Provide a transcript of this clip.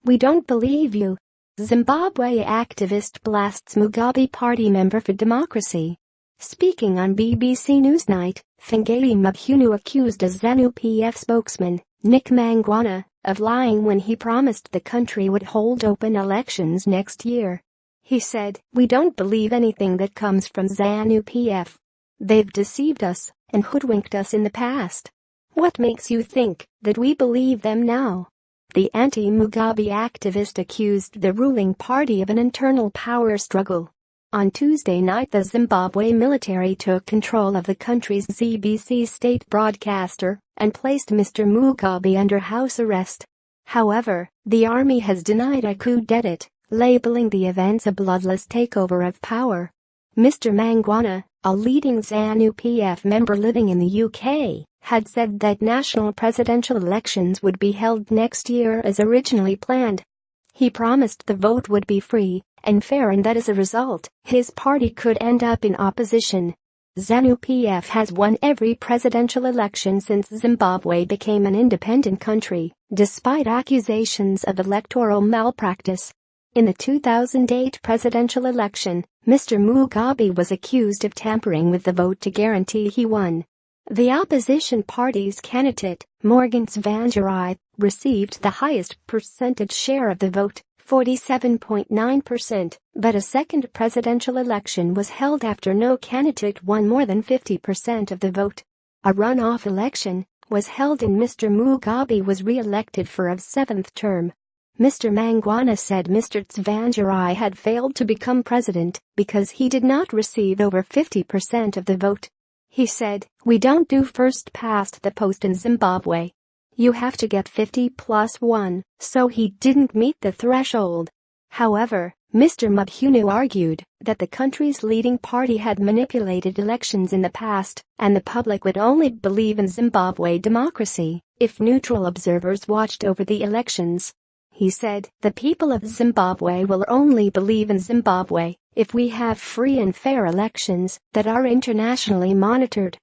"We don't believe you." Zimbabwe activist blasts Mugabe party member for democracy. Speaking on BBC Newsnight, Fungayi Mabhunu accused a Zanu-PF spokesman, Mangwana, of lying when he promised the country would hold open elections next year. He said, "We don't believe anything that comes from Zanu-PF. They've deceived us and hoodwinked us in the past. What makes you think that we believe them now?" The anti-Mugabe activist accused the ruling party of an internal power struggle. On Tuesday night, the Zimbabwe military took control of the country's BBC state broadcaster and placed Mr. Mugabe under house arrest. However, the army has denied a coup d'etat, labeling the events a bloodless takeover of power. Mr. Mangwana, a leading Zanu-PF member living in the UK, had said that national presidential elections would be held next year as originally planned. He promised the vote would be free and fair and that as a result, his party could end up in opposition. Zanu-PF has won every presidential election since Zimbabwe became an independent country, despite accusations of electoral malpractice. In the 2008 presidential election, Mr. Mugabe was accused of tampering with the vote to guarantee he won. The opposition party's candidate, Morgan Tsvangirai, received the highest percentage share of the vote, 47.9%, but a second presidential election was held after no candidate won more than 50% of the vote. A runoff election was held and Mr. Mugabe was re-elected for a seventh term. Mr. Mangwana said Mr. Tsvangirai had failed to become president because he did not receive over 50% of the vote. He said, "We don't do first past the post in Zimbabwe. You have to get 50+1, so he didn't meet the threshold." However, Mr. Mabhunu argued that the country's leading party had manipulated elections in the past and the public would only believe in Zimbabwe democracy if neutral observers watched over the elections. He said, "The people of Zimbabwe will only believe in Zimbabwe if we have free and fair elections that are internationally monitored."